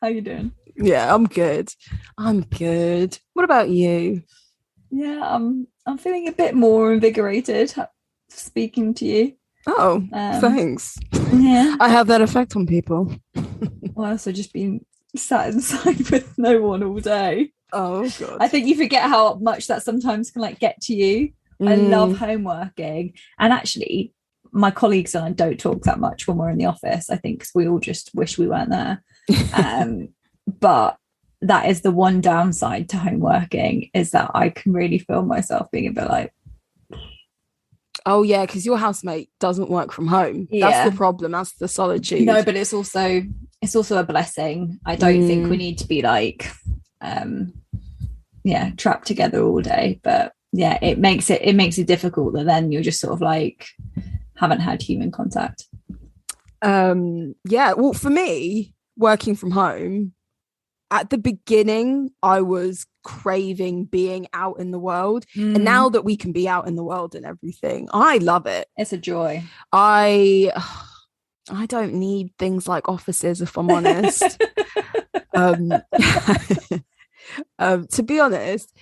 How you doing? Yeah, I'm good. What about you? Yeah, I'm feeling a bit more invigorated speaking to you. Oh, thanks. Yeah. I have that effect on people. Well, also just been sat inside with no one all day. Oh God. I think you forget how much that sometimes can like get to you. I love homeworking, and actually my colleagues and I don't talk that much when we're in the office, I think, because we all just wish we weren't there. But that is the one downside to homeworking, is that I can really feel myself being a bit like, oh yeah, because your housemate doesn't work from home. Yeah. That's the problem. That's the solitude. No, but it's also a blessing. I don't think we need to be like trapped together all day. But yeah, it makes it difficult that then you're just sort of like haven't had human contact. Yeah, well, for me, working from home, at the beginning, I was craving being out in the world. And now that we can be out in the world and everything, I love it. It's a joy. I don't need things like offices, if I'm honest. To be honest,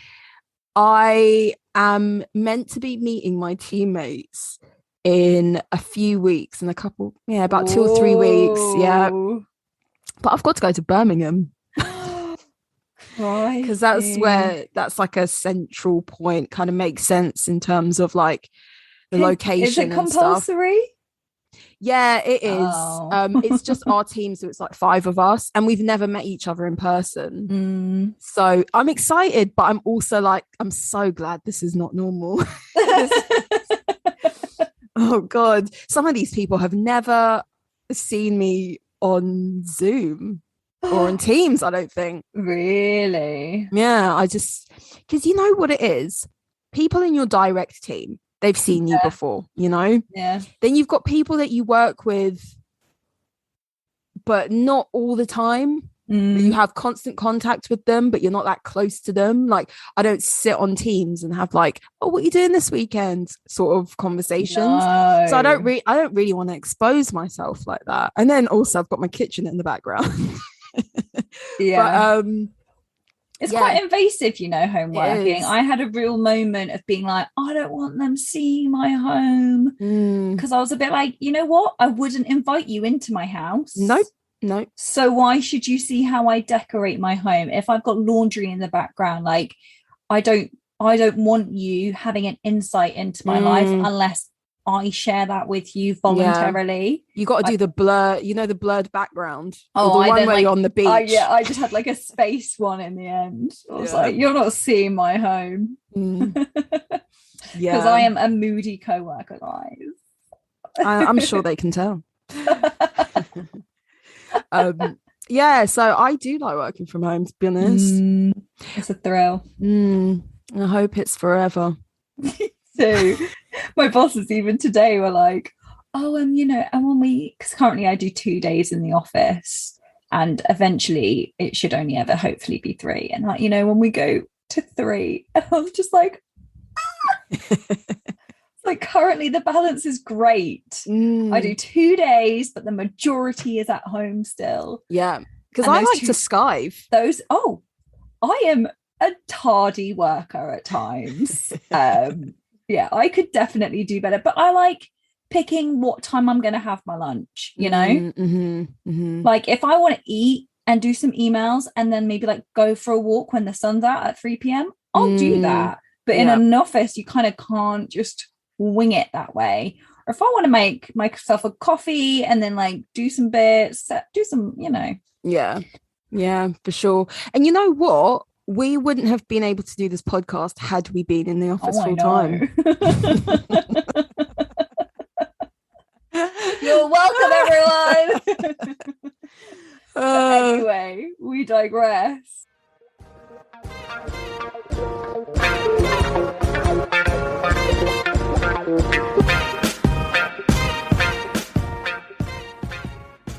I am meant to be meeting my teammates in a few weeks, in about 2 or 3 weeks. Yeah. But I've got to go to Birmingham. Right, because that's like a central point, kind of makes sense in terms of like the location. Is it compulsory? Yeah, it is. It's just our team, so it's like 5 of us, and we've never met each other in person. So I'm excited, but I'm also like, I'm so glad this is not normal. Oh God, some of these people have never seen me on Zoom or on Teams, I don't think. Really? Yeah, because you know what it is? People in your direct team, they've seen you before, you know? Yeah. Then you've got people that you work with, but not all the time. You have constant contact with them, but you're not that close to them. Like, I don't sit on Teams and have like, oh, what are you doing this weekend sort of conversations. No. So I don't really want to expose myself like that. And then also I've got my kitchen in the background. Yeah. But, it's quite invasive, you know, home working. I had a real moment of being like, I don't want them seeing my home, because I was a bit like, you know what? I wouldn't invite you into my house. Nope. So why should you see how I decorate my home? If I've got laundry in the background, like I don't want you having an insight into my life unless I share that with you voluntarily. You got to do the blur, you know, the blurred background. Oh, or the one where you're on the beach. I just had like a space one in the end. I was like, you're not seeing my home. Because I am a moody co-worker, guys. I'm sure they can tell. So I do like working from home, to be honest. It's a thrill. I hope it's forever. So my bosses even today were like, oh, you know, and when because currently I do 2 days in the office, and eventually it should only ever hopefully be 3, and like, you know, when we go to 3, and I was just like, like currently the balance is great. I do 2 days, but the majority is at home still. Yeah, because I like to skive. I am a tardy worker at times. Yeah, I could definitely do better, but I like picking what time I'm going to have my lunch, you know? Like if I want to eat and do some emails and then maybe like go for a walk when the sun's out at 3 p.m, I'll do that. But in an office, you kind of can't just wing it that way. Or if I want to make myself a coffee and then like do some bits, do some, you know. Yeah, for sure. And you know what? We wouldn't have been able to do this podcast had we been in the office full time. You're welcome, everyone. Anyway, we digress.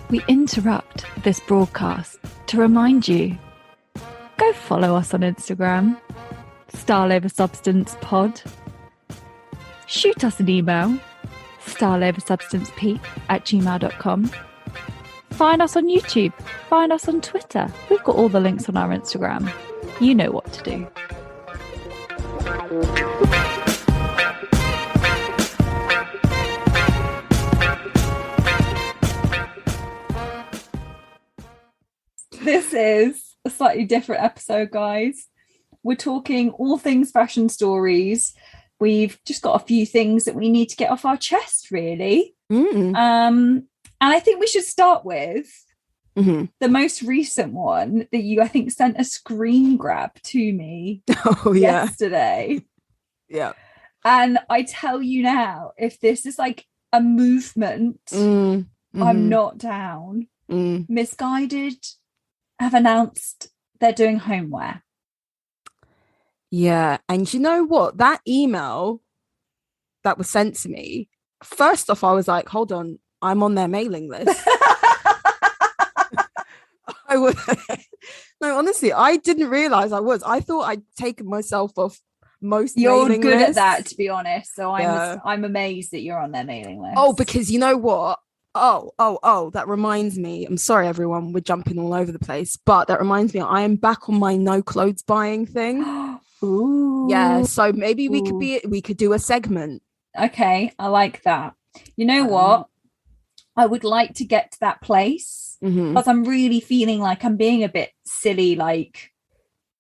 We interrupt this broadcast to remind you, go follow us on Instagram, StyleOverSubstancePod. Shoot us an email, styleoversubstancepeak@gmail.com. Find us on YouTube. Find us on Twitter. We've got all the links on our Instagram. You know what to do. This is a slightly different episode, guys. We're talking all things fashion stories. We've just got a few things that we need to get off our chest, really. And I think we should start with the most recent one that you, I think, sent a screen grab to me yesterday. Yeah. And I tell you now, if this is like a movement, I'm not down. Misguided have announced they're doing homeware. Yeah. And you know what? That email that was sent to me, first off, I was like, hold on, I'm on their mailing list. I was no, honestly, I didn't realize I was. I thought I'd taken myself off most you're mailing good lists. at that, to be honest. So I'm amazed that you're on their mailing list. Oh, because you know what? Oh, that reminds me. I'm sorry, everyone. We're jumping all over the place, but that reminds me, I am back on my no clothes buying thing. Ooh. Yeah, so maybe we could do a segment. Okay, I like that. You know what? I would like to get to that place because I'm really feeling like I'm being a bit silly. Like,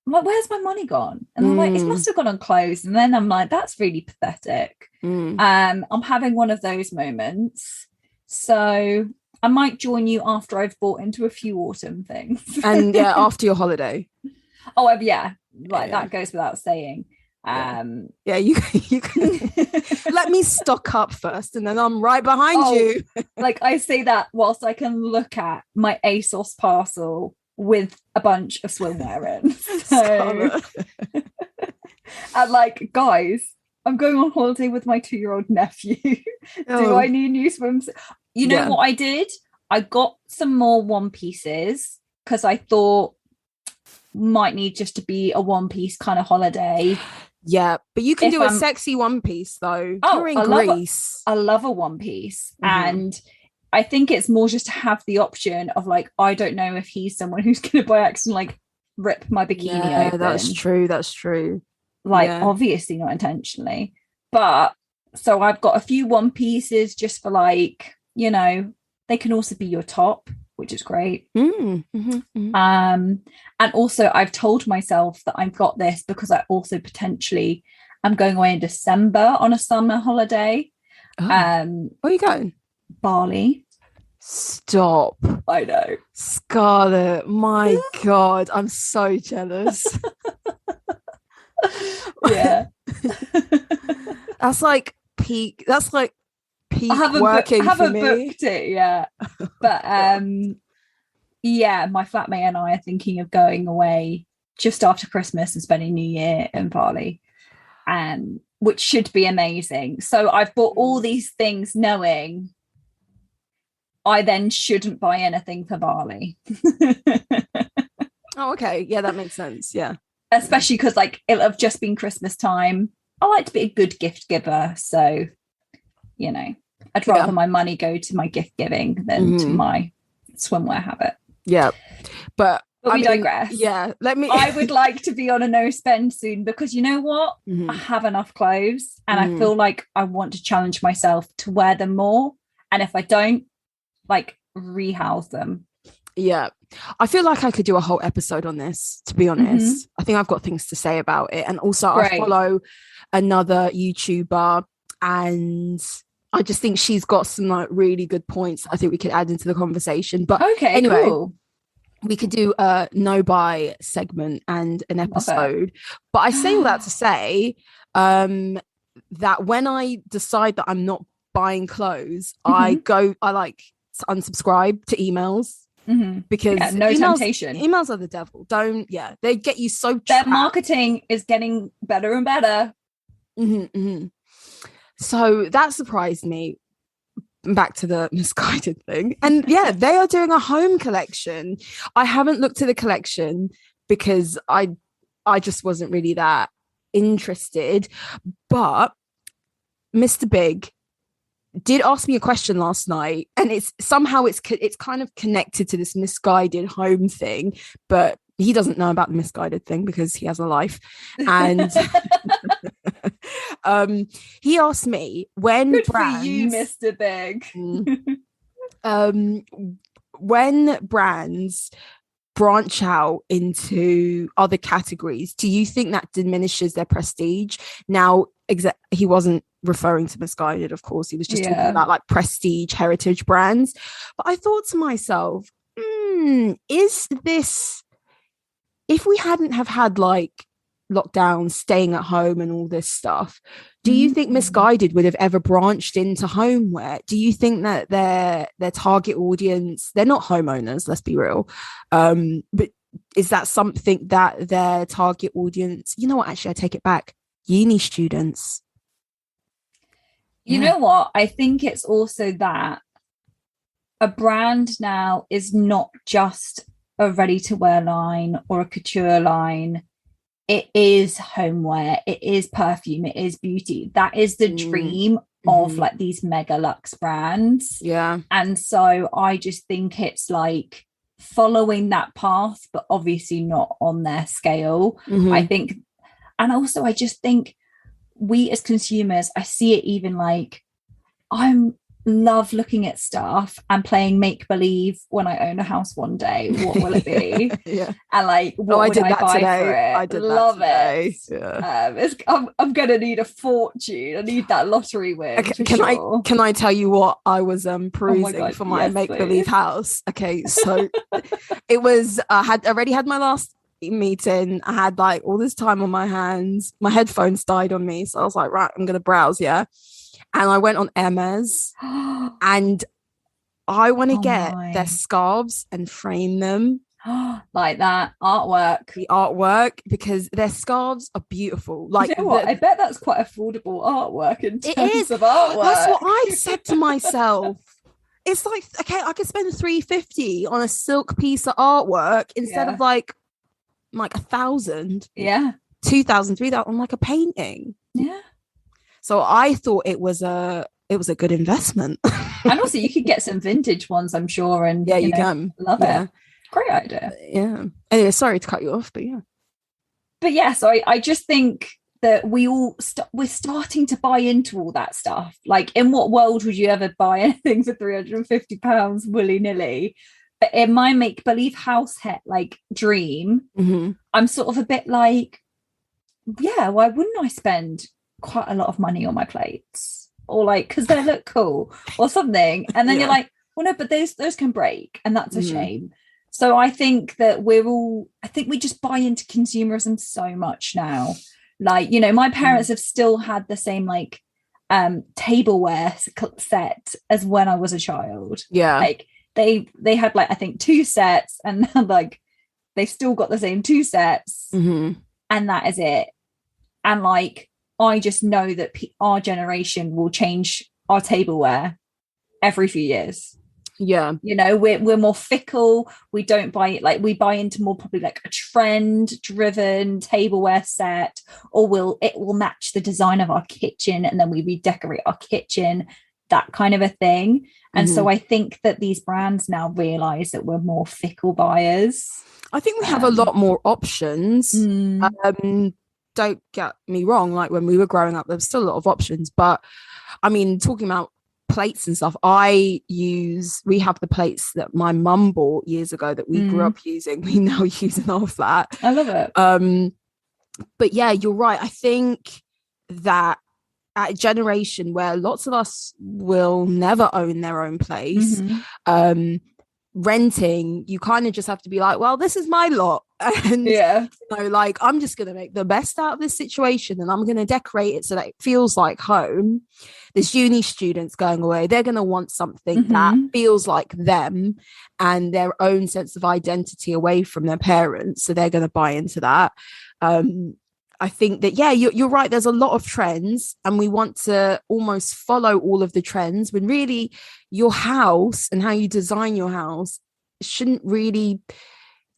I'm like, where's my money gone? And I'm like, it must have gone on clothes. And then I'm like, that's really pathetic. I'm having one of those moments. So I might join you after I've bought into a few autumn things. And yeah, after your holiday. Oh, yeah. Like that goes without saying. You can let me stock up first and then I'm right behind you. Like I say that whilst I can look at my ASOS parcel with a bunch of swimwear in. So and like, guys, I'm going on holiday with my 2-year-old nephew. Do I need new swims? You know what I did? I got some more one pieces because I thought might need just to be a one piece kind of holiday. Yeah, but you can do a sexy one piece though. You're in Greece. I love a one piece. And I think it's more just to have the option of like, I don't know if he's someone who's going to by accident like rip my bikini open. That's true. Like obviously not intentionally. But so I've got a few one pieces just for like, you know, they can also be your top, which is great. And also I've told myself that I've got this because I also potentially am going away in December on a summer holiday. Where are you going? Bali. Stop. I know. Scarlett, my God, I'm so jealous. Yeah. That's like peak working I haven't for me. booked it yet. But my flatmate and I are thinking of going away just after Christmas and spending New Year in Bali, which should be amazing. So I've bought all these things knowing I then shouldn't buy anything for Bali. Oh, okay. Yeah, that makes sense. Yeah. Especially because like it'll have just been Christmas time. I like to be a good gift giver. So, you know, I'd rather my money go to my gift giving than to my swimwear habit. Yeah. But we digress. Yeah. I would like to be on a no spend soon because you know what? I have enough clothes and I feel like I want to challenge myself to wear them more. And if I don't, like rehouse them. Yeah. I feel like I could do a whole episode on this, to be honest. I think I've got things to say about it. And also I follow another YouTuber and I just think she's got some like really good points I think we could add into the conversation. But anyway, we could do a no buy segment and an episode. But I say all that to say that when I decide that I'm not buying clothes, I like unsubscribe to emails. Because temptation. Emails are the devil. They get you so trapped. Their marketing is getting better and better. So that surprised me. Back to the misguided thing. And they are doing a home collection. I haven't looked at the collection because I just wasn't really that interested. But Mr. Big did ask me a question last night, and it's kind of connected to this misguided home thing, but he doesn't know about the misguided thing because he has a life. And he asked me when Good brands, for you, Mr. Big. When brands branch out into other categories, do you think that diminishes their prestige? Now, he wasn't referring to misguided, of course. He was just talking about like prestige heritage brands. But I thought to myself, is this, if we hadn't have had like lockdown, staying at home and all this stuff, do you think Misguided would have ever branched into homeware? Do you think that their target audience, they're not homeowners, let's be real, but is that something that their target audience, you know what, actually I take it back, uni students? You know what, I think it's also that a brand now is not just a ready-to-wear line or a couture line. It is homeware, it is perfume, it is beauty. That is the dream of like these mega luxe brands. Yeah. And so I just think it's like following that path, but obviously not on their scale. I think, and also I just think we as consumers, I see it even like, I'm love looking at stuff and playing make believe when I own a house one day. What will it be? And like, what would I buy today. for it? I did love it. Yeah. I'm gonna need a fortune. I need that lottery win. Okay, can I tell you what I was perusing for my make believe house? Okay, so it was I had already had my last meeting. I had like all this time on my hands. My headphones died on me, so I was like, right, I'm gonna browse. And I went on Hermes and I want to get their scarves and frame them. Like that artwork. The artwork, because their scarves are beautiful. Like, you know what? I bet that's quite affordable artwork in terms of artwork. That's what I said to myself. It's like, okay, I could spend $350 on a silk piece of artwork instead of like 1,000. Yeah. 2,000, 3,000 on like a painting. Yeah. So I thought it was a good investment. And also you could get some vintage ones, I'm sure. And you can. Love it. Great idea. Yeah. Anyway, sorry to cut you off, but yeah. But yeah, so I just think that we're starting to buy into all that stuff. Like, in what world would you ever buy anything for £350 willy-nilly? But in my make-believe house like dream, I'm sort of a bit like, yeah, why wouldn't I spend quite a lot of money on my plates, or like because they look cool or something, and then you're like, well, no, but those can break, and that's a shame. So I think that I think we just buy into consumerism so much now. Like, you know, my parents have still had the same like tableware set as when I was a child. Like they had like I think 2 sets, and like they've still got the same 2 sets, and that is it. And like, I just know that our generation will change our tableware every few years. Yeah. You know, we're more fickle. We don't buy like, we buy into more probably like a trend driven tableware set, or it will match the design of our kitchen, and then we redecorate our kitchen, that kind of a thing. And so I think that these brands now realize that we're more fickle buyers. I think we have a lot more options. Don't get me wrong, like when we were growing up there was still a lot of options, but I mean, talking about plates and stuff, we have the plates that my mum bought years ago that we grew up using, we now use in our flat. I love it. But yeah, you're right. I think that at a generation where lots of us will never own their own place, renting, you kind of just have to be like, well, this is my lot, and you know, like, I'm just gonna make the best out of this situation, and I'm gonna decorate it so that it feels like home. There's uni students going away, they're gonna want something that feels like them and their own sense of identity away from their parents, so they're gonna buy into that. I think that, yeah, you're right. There's a lot of trends, and we want to almost follow all of the trends, when really your house and how you design your house shouldn't really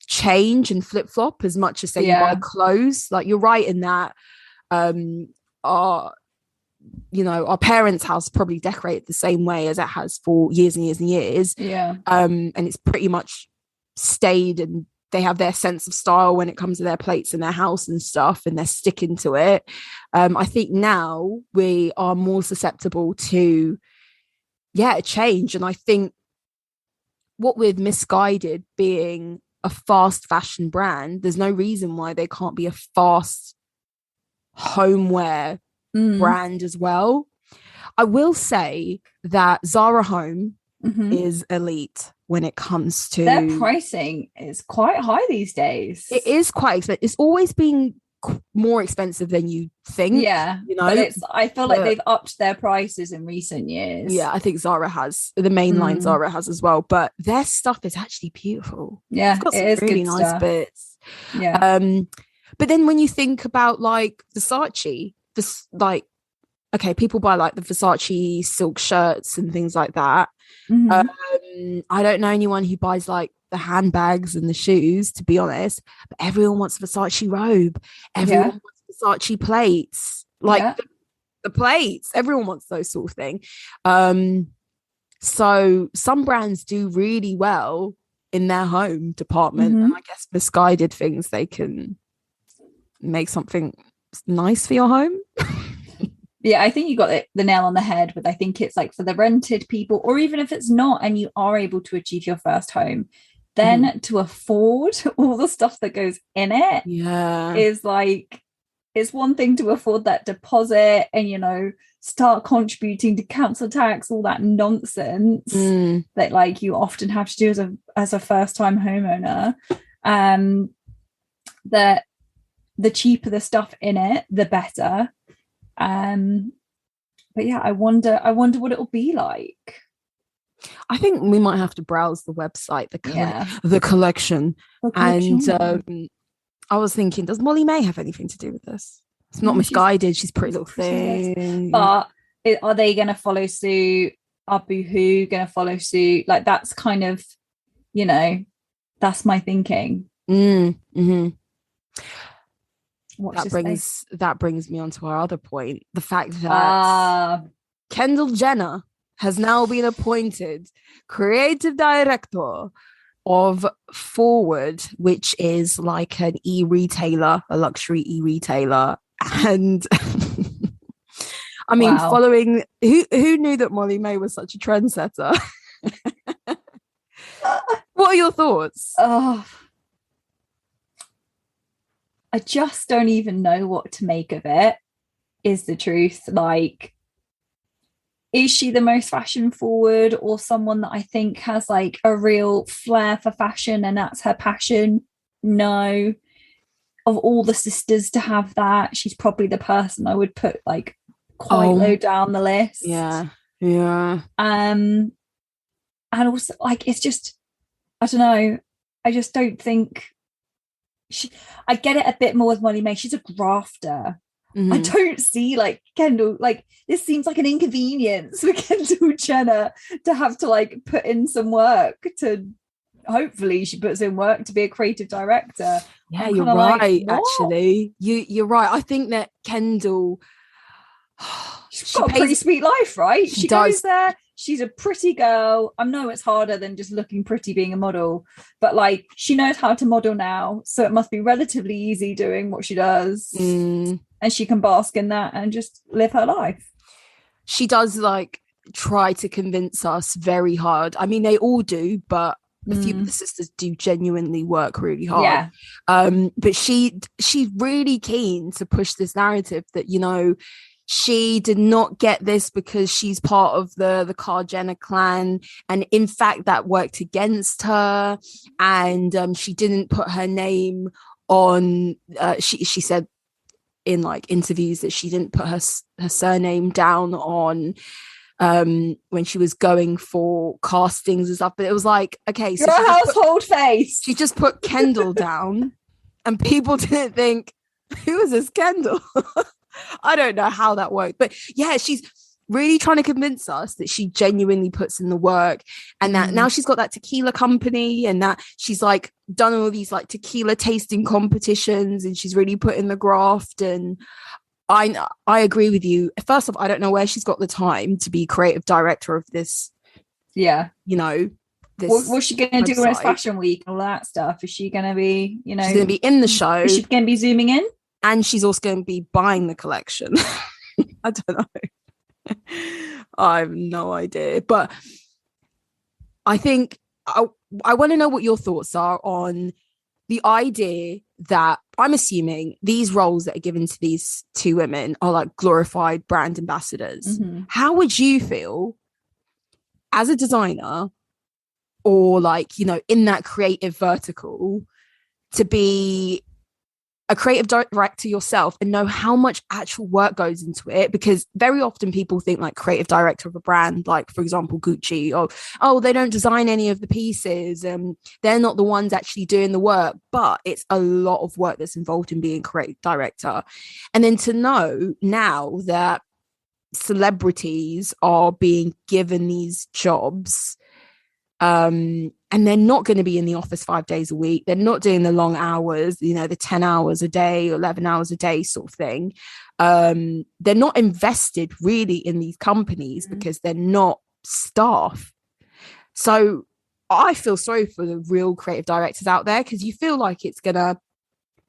change and flip-flop as much as, say, you buy clothes. Like, you're right in that you know, our parents' house probably decorated the same way as it has for years and years and years. Yeah. And it's pretty much stayed, and they have their sense of style when it comes to their plates and their house and stuff, and they're sticking to it. I think now we are more susceptible to change. And I think what with Misguided being a fast fashion brand, there's no reason why they can't be a fast homeware brand as well. I will say that Zara Home is elite when it comes to their pricing is quite high these days. It is quite expensive. It's always been more expensive than you think. Yeah, you know, but I feel like they've upped their prices in recent years. Yeah, I think Zara has, the mainline Zara has as well, but their stuff is actually beautiful. Yeah, it's got some it is really good nice stuff. bits. Yeah. But then when you think about like Versace, this like, okay, people buy like the Versace silk shirts and things like that. I don't know anyone who buys like the handbags and the shoes, to be honest, but everyone wants Versace robe. Everyone wants Versace plates, like the plates. Everyone wants those sort of thing. So some brands do really well in their home department, and I guess Misguided things, they can make something nice for your home. Yeah, I think you got the nail on the head with, I think it's like for the rented people, or even if it's not and you are able to achieve your first home, then to afford all the stuff that goes in it is like, it's one thing to afford that deposit and, you know, start contributing to council tax, all that nonsense that like you often have to do as a first-time homeowner. That the cheaper the stuff in it, the better. But yeah, I wonder what it'll be like. I think we might have to browse the website, the collection. And I was thinking, does Molly May have anything to do with this? It's not Misguided. She's Pretty Little Thing. But are they going to follow suit? Are Boohoo going to follow suit? Like, that's kind of, you know, that's my thinking. That brings me on to our other point, the fact that Kendall Jenner has now been appointed creative director of Forward, which is like an e-retailer, a luxury e-retailer. And I mean, following who knew that Molly May was such a trendsetter? What are your thoughts? I just don't even know what to make of it, is the truth. Like, is she the most fashion forward, or someone that I think has like a real flair for fashion and that's her passion? No. Of all the sisters to have that, she's probably the person I would put like quite low down the list. Yeah. And also, like, it's just, I don't know. I just don't think I get it a bit more with Molly May. She's a grafter. I don't see like Kendall, like, this seems like an inconvenience for Kendall Jenner to have to like put in some work to, hopefully she puts in work to be a creative director. Yeah, you're right. Like, actually, you're right. I think that Kendall, she's got a pretty sweet life, right? She goes there. She's a pretty girl. I know it's harder than just looking pretty being a model, but like, she knows how to model now, so it must be relatively easy doing what she does. And she can bask in that and just live her life. She does like try to convince us very hard. I mean, they all do, but a few of the sisters do genuinely work really hard. But she's really keen to push this narrative that, you know, she did not get this because she's part of the Kar Jenner clan, and in fact that worked against her, and she didn't put her name on she said in like interviews that she didn't put her surname down on when she was going for castings and stuff. But it was like, okay, so you're a household face. She just put Kendall down and people didn't think, who is this Kendall? I don't know how that worked, but yeah, she's really trying to convince us that she genuinely puts in the work, and that now she's got that tequila company, and that she's like done all these like tequila tasting competitions, and she's really put in the graft. And I agree with you. First off, I don't know where she's got the time to be creative director of this. Yeah, this. What's she going to do when it's fashion week and all that stuff? Is she going to be, she's going to be in the show? Is she going to be zooming in? And she's also going to be buying the collection. I don't know. I have no idea. But I think I want to know what your thoughts are on the idea that I'm assuming these roles that are given to these two women are like glorified brand ambassadors. Mm-hmm. How would you feel as a designer or like, in that creative vertical to be a creative director yourself and know how much actual work goes into it? Because very often people think like creative director of a brand, like for example Gucci, oh they don't design any of the pieces and they're not the ones actually doing the work, but it's a lot of work that's involved in being creative director. And then to know now that celebrities are being given these jobs, and they're not going to be in the office 5 days a week. They're not doing the long hours, the 10 hours a day, 11 hours a day sort of thing. They're not invested really in these companies because they're not staff. So I feel sorry for the real creative directors out there, because you feel like it's going to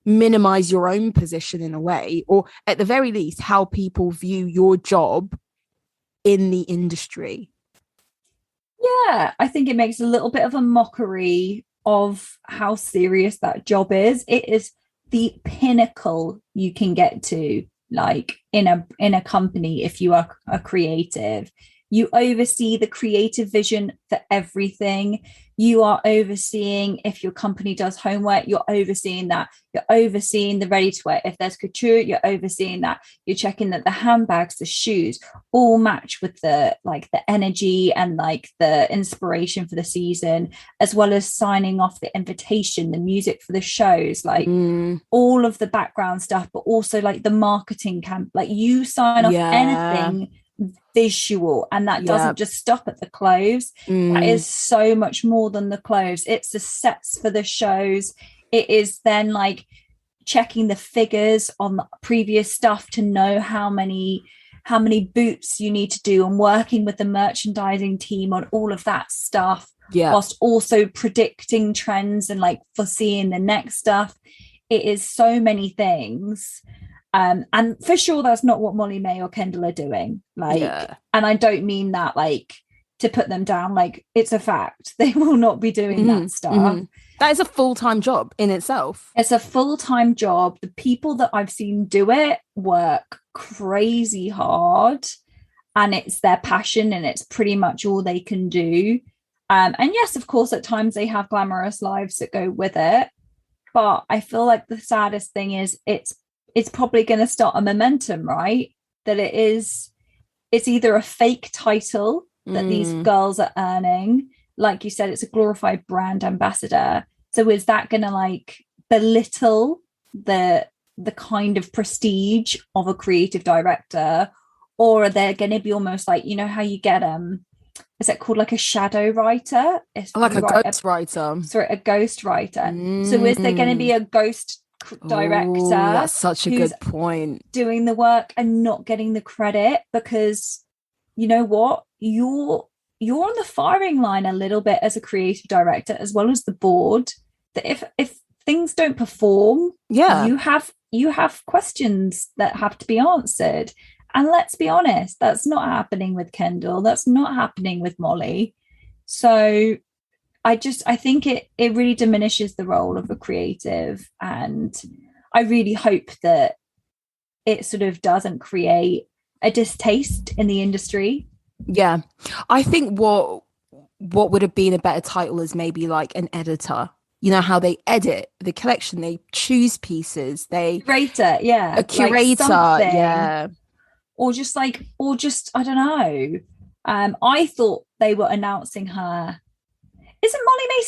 minimize your own position in a way, or at the very least, how people view your job in the industry. Yeah, I think it makes a little bit of a mockery of how serious that job is. It is the pinnacle you can get to, like in a company. If you are a creative, you oversee the creative vision for everything. You are overseeing, if your company does homework, you're overseeing that. You're overseeing the ready to wear. If there's couture, you're overseeing that. You're checking that the handbags, the shoes all match with the energy and like the inspiration for the season, as well as signing off the invitation, the music for the shows, like all of the background stuff, but also like the marketing camp. Like you sign off anything visual, and that doesn't just stop at the clothes. That is so much more than the clothes. It's the sets for the shows. It is then like checking the figures on the previous stuff to know how many boots you need to do, and working with the merchandising team on all of that stuff, whilst also predicting trends and like foreseeing the next stuff. It is so many things. And for sure, that's not what Molly May or Kendall are doing. And I don't mean that like to put them down. Like, it's a fact. They will not be doing that stuff. That is a full-time job in itself. It's a full-time job. The people that I've seen do it work crazy hard, and it's their passion, and it's pretty much all they can do. And yes, of course, at times they have glamorous lives that go with it. But I feel like the saddest thing is it's probably going to start a momentum, right? That it's either a fake title that these girls are earning. Like you said, it's a glorified brand ambassador. So is that going to like belittle the kind of prestige of a creative director? Or are they going to be almost like, how you get, is it called like a shadow writer? It's like a ghost writer. Sorry, a ghost writer. So is there going to be a ghost director? Ooh, that's such a good point. Doing the work and not getting the credit, because you know what, you're on the firing line a little bit as a creative director, as well as the board, that if things don't perform, you have questions that have to be answered. And let's be honest, that's not happening with Kendall, that's not happening with Molly. So I think it really diminishes the role of a creative, and I really hope that it sort of doesn't create a distaste in the industry. Yeah, I think what would have been a better title is maybe like an editor. You know how they edit the collection, they choose pieces, they curator, a curator, like or just I don't know. I thought they were announcing her. Isn't Molly May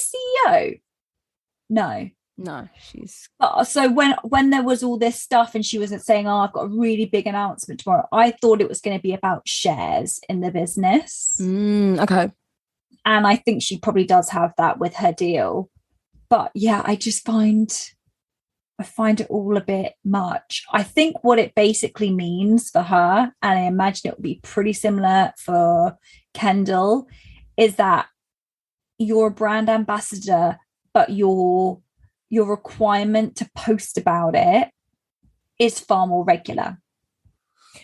CEO? No, she's. So when there was all this stuff and she wasn't saying, I've got a really big announcement tomorrow, I thought it was going to be about shares in the business. Okay. And I think she probably does have that with her deal. But yeah, I just find I find it all a bit much. I think what it basically means for her, and I imagine it will be pretty similar for Kendall, is that you're a brand ambassador, but your requirement to post about it is far more regular.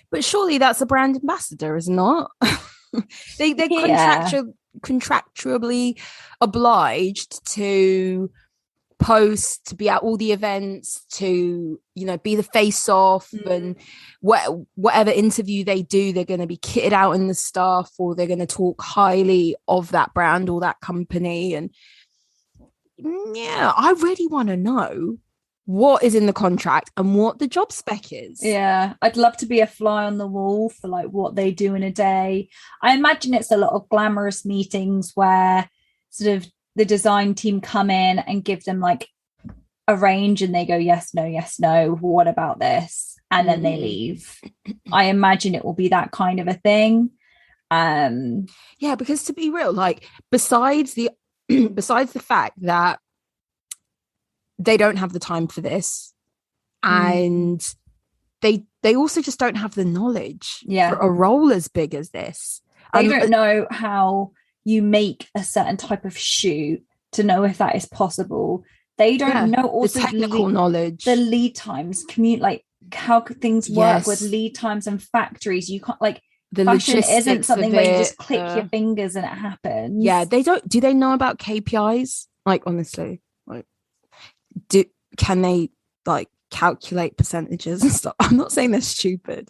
But surely that's a brand ambassador, is not? They're contractually obliged to post, to be at all the events, to, you know, be the face off, and whatever interview they do, they're going to be kitted out in the stuff, or they're going to talk highly of that brand or that company. And yeah, I really want to know what is in the contract and what the job spec is. Yeah, I'd love to be a fly on the wall for like what they do in a day. I imagine it's a lot of glamorous meetings where sort of the design team come in and give them like a range and they go, yes, no, what about this? And then they leave. I imagine it will be that kind of a thing. Yeah, because to be real, like besides the fact that they don't have the time for this, and they also just don't have the knowledge for a role as big as this. They don't know how you make a certain type of shoot to know if that is possible. They don't know also the technical knowledge, the lead times, like how could things work with lead times and factories. You can't, like, the fashion isn't something where you just click your fingers and it happens. Yeah, they don't. Do they know about KPIs? Like, honestly, like, can they like calculate percentages and stuff? I'm not saying they're stupid,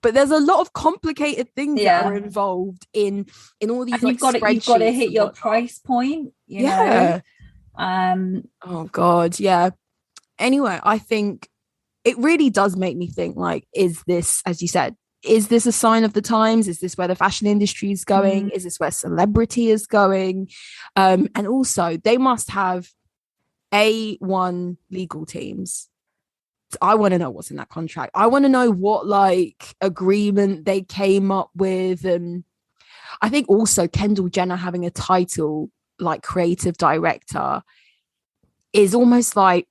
but there's a lot of complicated things that are involved in all these. And you've got to hit your price point. You know? Oh God, yeah. Anyway, I think it really does make me think, like, is this, as you said, is this a sign of the times? Is this where the fashion industry is going? Is this where celebrity is going? And also, they must have A1 legal teams. I want to know what's in that contract. I want to know what like agreement they came up with. And I think also Kendall Jenner having a title like creative director is almost like,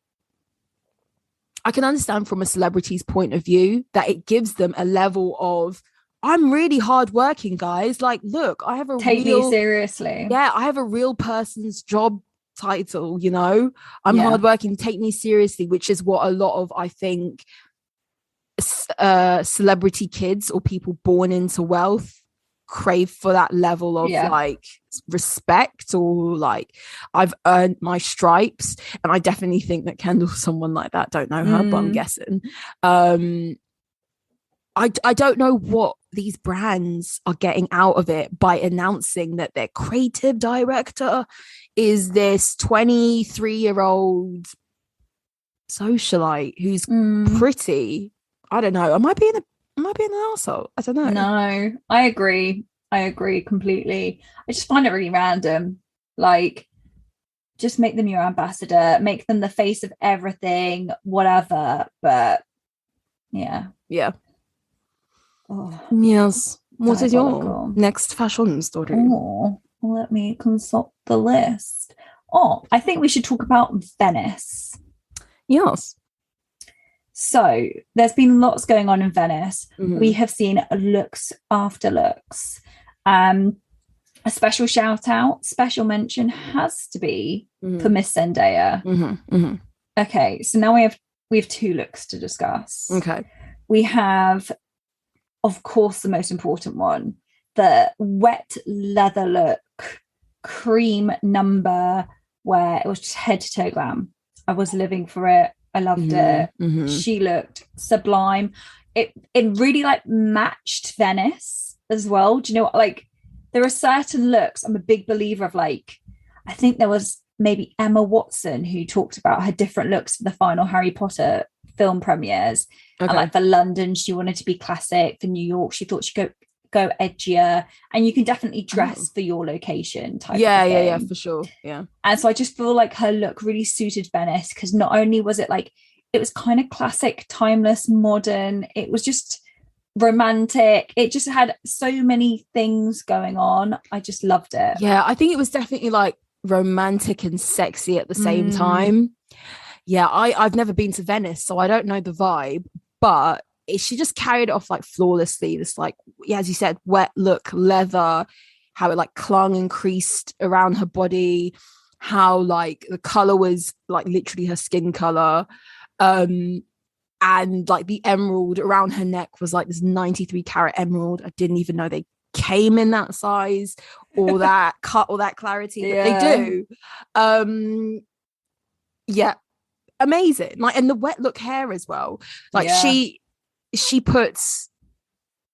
I can understand from a celebrity's point of view that it gives them a level of, I'm really hardworking, guys. Like, look, I have take me seriously. Yeah, I have a real person's job title, you know. I'm hardworking, take me seriously, which is what a lot of, I think, celebrity kids or people born into wealth crave, for that level of like respect, or like, I've earned my stripes. And I definitely think that Kendall's someone like that. Don't know her, but I'm guessing. I don't know what these brands are getting out of it by announcing that their creative director is this 23-year-old socialite who's pretty. I don't know. Am I being an arsehole? I don't know. No, I agree completely. I just find it really random. Like, just make them your ambassador, make them the face of everything, whatever. But yeah. Oh, yes. What is your next fashion story? Oh, let me consult the list. Oh, I think we should talk about Venice. Yes. So there's been lots going on in Venice. We have seen looks after looks. A special shout out, special mention has to be for Miss Zendaya. Okay, so now we have two looks to discuss. Okay. We have, of course, the most important one, the wet leather look, cream number, where it was just head to toe glam. I was living for it. I loved it. She looked sublime. It really like matched Venice as well. Do you know what? Like, there are certain looks. I'm a big believer of, like, I think there was maybe Emma Watson who talked about her different looks for the final Harry Potter film premieres. Okay. And like for London, she wanted to be classic. For New York, she thought she'd go edgier. And you can definitely dress for your location type of thing. Yeah, for sure. Yeah. And so I just feel like her look really suited Venice, because not only was it like, it was kind of classic, timeless, modern, it was just romantic. It just had so many things going on. I just loved it. Yeah, I think it was definitely like romantic and sexy at the same time. Yeah, I've never been to Venice, so I don't know the vibe, but she just carried it off like flawlessly. This like, yeah, as you said, wet look, leather, how it like clung and creased around her body, how like the color was like literally her skin color. And like the emerald around her neck was like this 93 carat emerald. I didn't even know they came in that size or that cut or that clarity, but they do. Yeah, amazing. Like, and the wet look hair as well. Like she puts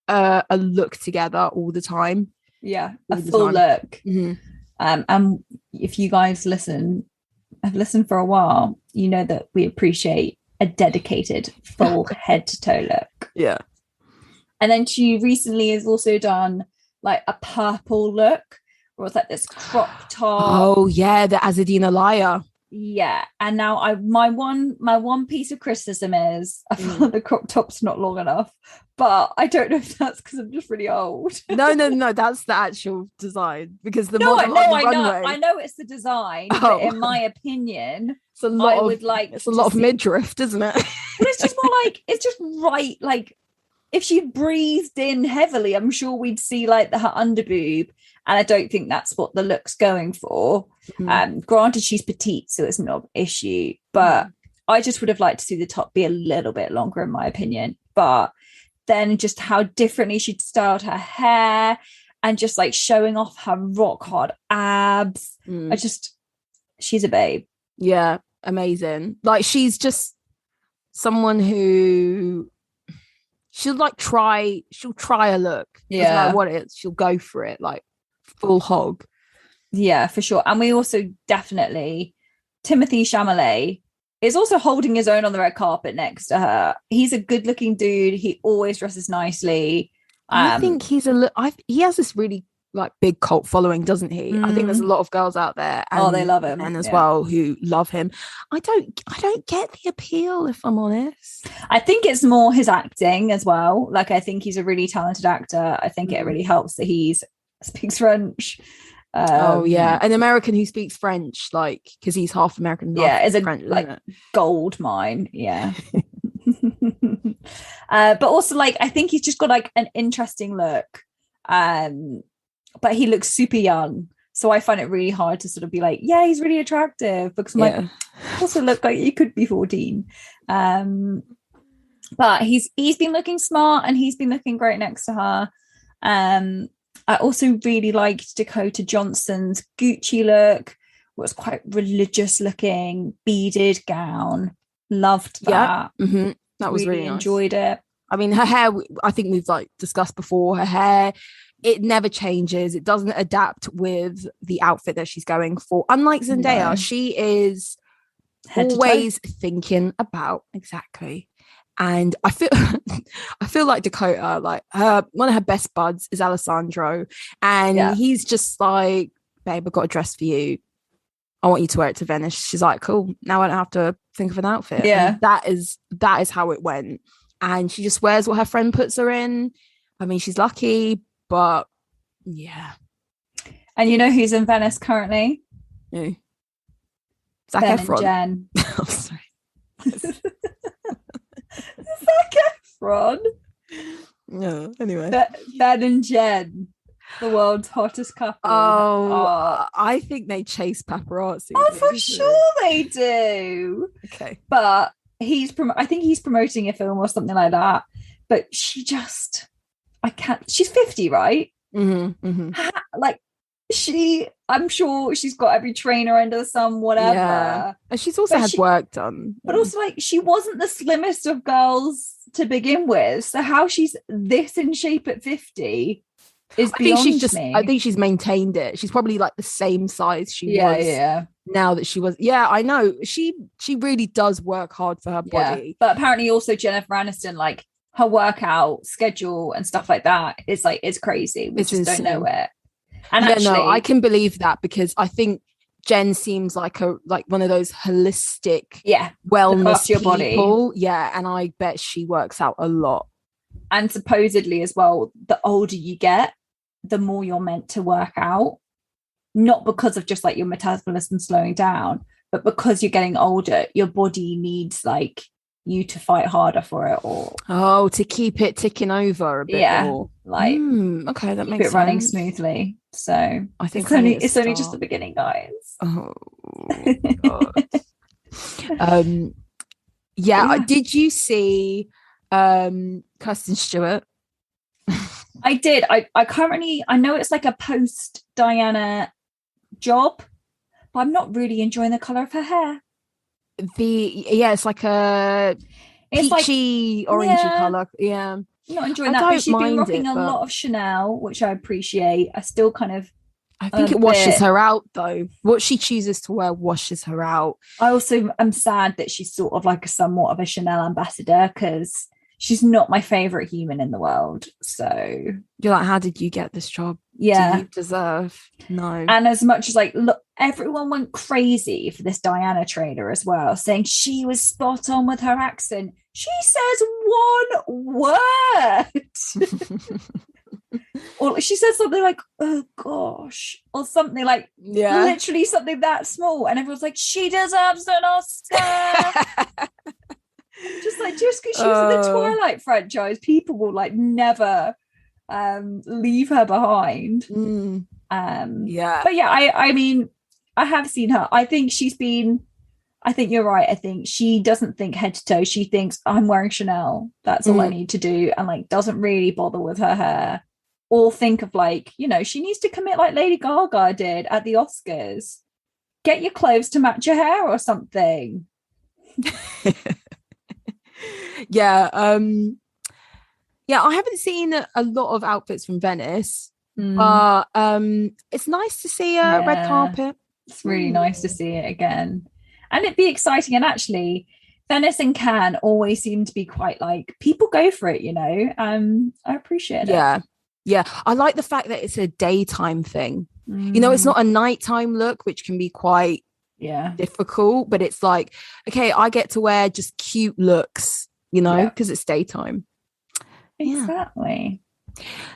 a look together all the time. Yeah, a full look. Mm-hmm. And if you guys have listened for a while, you know that we appreciate a dedicated full head to toe look. Yeah. And then she recently has also done like a purple look, where it's like this crop top. Oh yeah, the Azadina Laya. Yeah, and now my one piece of criticism is I feel like the crop top's not long enough, but I don't know if that's because I'm just really old. No, that's the actual design, because the model on the runway. I know it's the design, but in my opinion, it's a lot of midriff, isn't it? But it's just more like it's just right. Like if she breathed in heavily, I'm sure we'd see like her underboob. And I don't think that's what the look's going for. Granted, she's petite, so it's not an issue. But I just would have liked to see the top be a little bit longer, in my opinion. But then just how differently she'd styled her hair and just like showing off her rock hard abs. She's a babe. Yeah, amazing. Like she's just someone who she'll try a look. Yeah. Doesn't matter what it is, she'll go for it. Like full hog. Yeah, for sure. And we also definitely Timothée Chalamet is also holding his own on the red carpet next to her. He's a good looking dude. He always dresses nicely. I think he has this really like big cult following, doesn't he? I think there's a lot of girls out there and they love him, and as well who love him. I don't get the appeal, if I'm honest. I think it's more his acting as well. Like I think he's a really talented actor. I think it really helps that he's speaks French. An American who speaks French, like because he's half American. Is a French, like gold mine. Yeah. But also like I think he's just got like an interesting look. But he looks super young, so I find it really hard to sort of be like, yeah, he's really attractive, because I'm like, also look like you could be 14. But he's been looking smart and he's been looking great next to her. I also really liked Dakota Johnson's Gucci look. It was quite religious looking, beaded gown. Loved that. Yeah. Mm-hmm. That was really nice. Enjoyed it. I mean, her hair, I think we've like discussed before, her hair, it never changes. It doesn't adapt with the outfit that she's going for. Unlike Zendaya, she is always thinking about exactly. And I feel like Dakota, like one of her best buds is Alessandro, and he's just like, babe, I've got a dress for you. I want you to wear it to Venice. She's like, cool. Now I don't have to think of an outfit. Yeah, and that is how it went. And she just wears what her friend puts her in. I mean, she's lucky, but yeah. And you know who's in Venice currently? Who? Zac Efron. And Jen. Oh, sorry. Zac Efron. No, anyway. Ben and Jen, the world's hottest couple. I think they chase paparazzi. Oh, for sure they do. Okay, but I think he's promoting a film or something like that. But she's 50, right? Mm-hmm, mm-hmm. Like I'm sure she's got every trainer under the sun, whatever. Yeah. And she's also had work done. But also, like, she wasn't the slimmest of girls to begin with. So how she's this in shape at 50 is beyond me. I think she's maintained it. She's probably like the same size she was now that she was. Yeah, I know. She really does work hard for her body. But apparently also Jennifer Aniston, like, her workout schedule and stuff like that is like, it's crazy. We just don't know it. And I can believe that, because I think Jen seems like one of those holistic wellness your people. Body. Yeah, and I bet she works out a lot. And supposedly as well, the older you get, the more you're meant to work out. Not because of just like your metabolism slowing down, but because you're getting older, your body needs like you to fight harder for it, or to keep it ticking over a bit more. Like okay, that keep makes it running sense. smoothly. So I think it's only just the beginning, guys. Oh God. Yeah. Did you see Kirsten Stewart? I did. I currently, I know it's like a post Diana job, but I'm not really enjoying the color of her hair. It's like a peachy, orangey color. Yeah, not enjoying that. But she's been rocking a lot of Chanel, which I appreciate. I still kind of, I think it washes her out, though. What she chooses to wear washes her out. I also am sad that she's sort of like somewhat of a Chanel ambassador, because she's not my favorite human in the world. So you're like, how did you get this job? Yeah. Do you deserve? No. And as much as like, look, everyone went crazy for this Diana trailer as well, saying she was spot on with her accent. She says one word. Or she says something like, oh gosh, or something like, literally something that small. And everyone's like, she deserves an Oscar. Just because she was in the Twilight franchise, people will like never leave her behind. But yeah, I mean, I have seen her. I think you're right. I think she doesn't think head to toe. She thinks, I'm wearing Chanel, that's all I need to do, and like doesn't really bother with her hair, or think of like, she needs to commit like Lady Gaga did at the Oscars. Get your clothes to match your hair or something. I haven't seen a lot of outfits from Venice, but it's nice to see a red carpet. It's really nice to see it again, and it'd be exciting. And actually, Venice and Cannes always seem to be quite like, people go for it, I appreciate it. I like the fact that it's a daytime thing. It's not a nighttime look, which can be quite difficult, but it's like, okay, I get to wear just cute looks, because it's daytime. Exactly.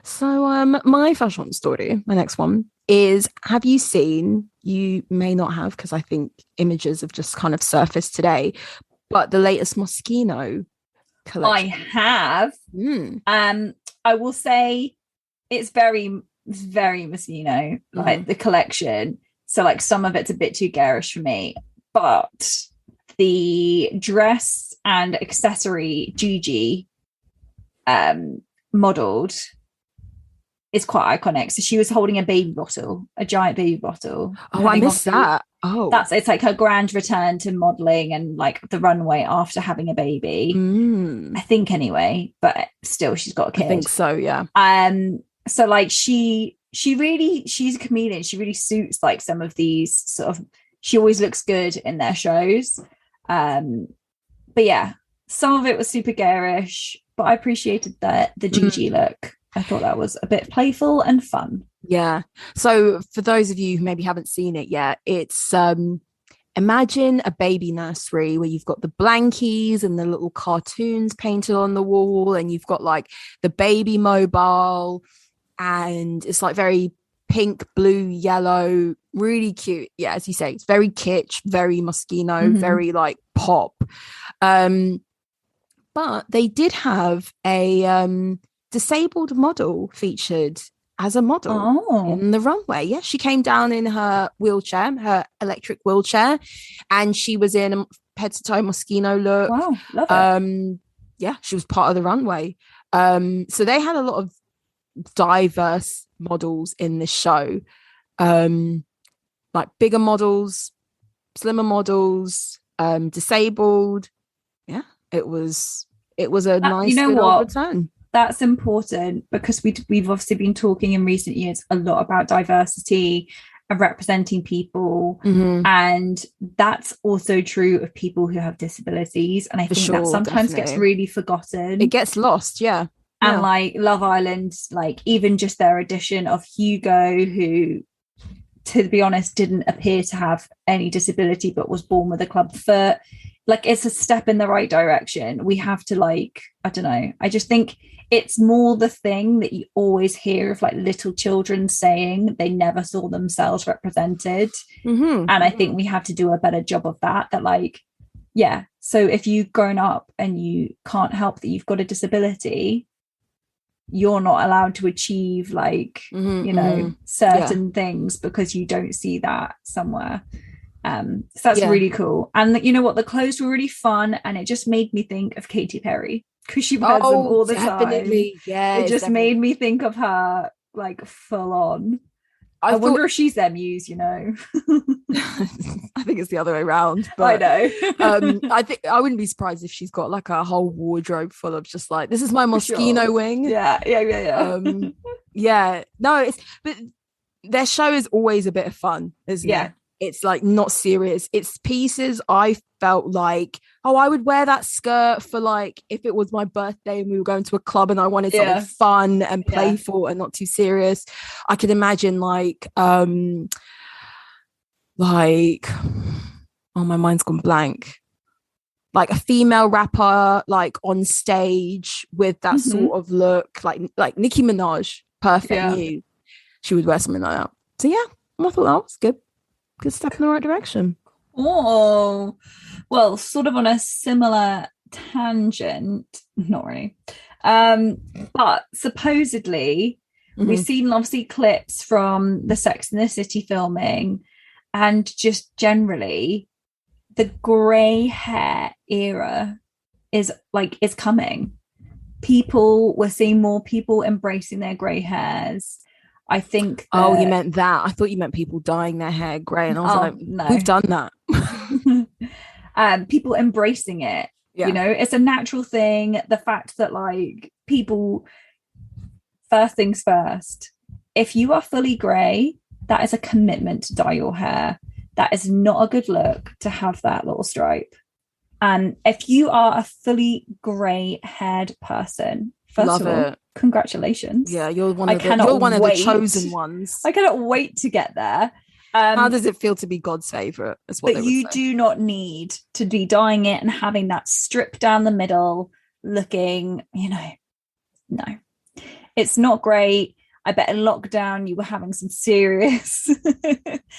So my fashion story, my next one is, have you seen, you may not have, because I think images have just kind of surfaced today, but the latest Moschino collection? I have. I will say it's very, very Moschino, like the collection. So like some of it's a bit too garish for me, but the dress and accessory Gigi modeled is quite iconic. So she was holding a giant baby bottle. Oh, I missed that. It's like her grand return to modeling and like the runway after having a baby. I think anyway, but still she's got a kid. I think so, yeah. So like she's a comedian. She really suits like some of these sort of, she always looks good in their shows. But yeah, some of it was super garish, but I appreciated the Gigi look. I thought that was a bit playful and fun. Yeah. So for those of you who maybe haven't seen it yet, it's imagine a baby nursery where you've got the blankies and the little cartoons painted on the wall, and you've got like the baby mobile, and it's like very pink, blue, yellow, really cute. Yeah, as you say, it's very kitsch, very Moschino, very like pop. But they did have a disabled model featured as a model in the runway. Yeah, she came down in her wheelchair, her electric wheelchair, and she was in a head to toe Moschino look. Wow, love it. Yeah, she was part of the runway. So they had a lot of diverse models in this show, like bigger models, slimmer models, disabled. Yeah, it was a nice return. That's important, because we've obviously been talking in recent years a lot about diversity and representing people, and that's also true of people who have disabilities, and I think that sometimes gets really forgotten. It gets lost. And like Love Island, like even just their addition of Hugo, who, to be honest, didn't appear to have any disability but was born with a club foot. Like, it's a step in the right direction. We have to, like, I don't know, I just think it's more the thing that you always hear of like little children saying they never saw themselves represented. And I think we have to do a better job of that like, yeah, so if you've grown up and you can't help that you've got a disability, you're not allowed to achieve like you know certain things because you don't see that somewhere. So that's really cool. And you know what, the clothes were really fun, and it just made me think of Katy Perry because she wears them all the time. Yeah, it just made me think of her like full on. I wonder if she's their muse, you know. I think it's the other way around, but I know. I think I wouldn't be surprised if she's got like a whole wardrobe full of just like, this is my Moschino wing. Yeah. Yeah, no, but their show is always a bit of fun, isn't it? It's like not serious. It's pieces I felt like, oh, I would wear that skirt for like if it was my birthday and we were going to a club and I wanted something fun and playful and not too serious. I could imagine like oh, my mind's gone blank. Like a female rapper like on stage with that sort of look, like Nicki Minaj, perfect nude. She would wear something like that. So yeah, I thought that was good. Good step in the right direction. Oh, well, sort of on a similar tangent, not really. But supposedly we've seen obviously clips from the Sex and the City filming, and just generally the grey hair era is coming. We're seeing more people embracing their grey hairs. I think oh, you meant that. I thought you meant people dyeing their hair grey, and I was like, no, we've done that. People embracing it, you know, it's a natural thing. The fact that like people, first things first, if you are fully grey, that is a commitment to dye your hair. That is not a good look to have that little stripe. And if you are a fully grey haired person, first of all, congratulations. Yeah, you're one of the chosen ones. I cannot wait to get there. How does it feel to be God's favourite? But you do not need to be dyeing it and having that strip down the middle looking, you know, no. It's not great. I bet in lockdown you were having some serious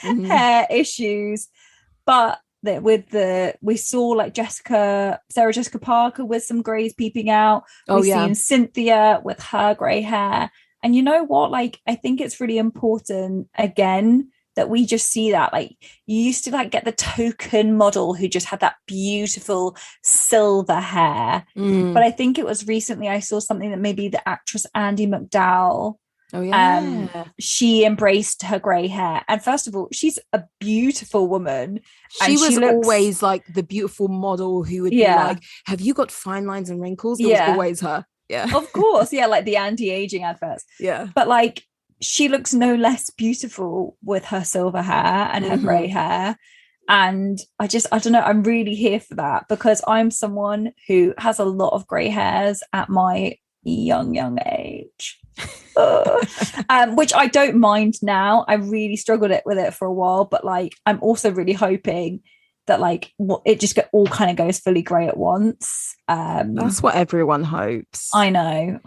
hair issues. But we saw like Sarah Jessica Parker with some greys peeping out. We've seen Cynthia with her grey hair. And you know what? Like, I think it's really important again that we just see that. Like, you used to like get the token model who just had that beautiful silver hair. But I think it was recently I saw something that maybe the actress Andie MacDowell, she embraced her grey hair. And first of all, she's a beautiful woman. She was always like the beautiful model who would be like, have you got fine lines and wrinkles? It was always her. Yeah, of course. Yeah, like the anti-aging adverts. Yeah, but like she looks no less beautiful with her silver hair and her grey hair. And I don't know, I'm really here for that, because I'm someone who has a lot of grey hairs at my young age. Which I don't mind now. I really struggled with it for a while, but like I'm also really hoping that like it just all kind of goes fully grey at once. That's what everyone hopes. I know.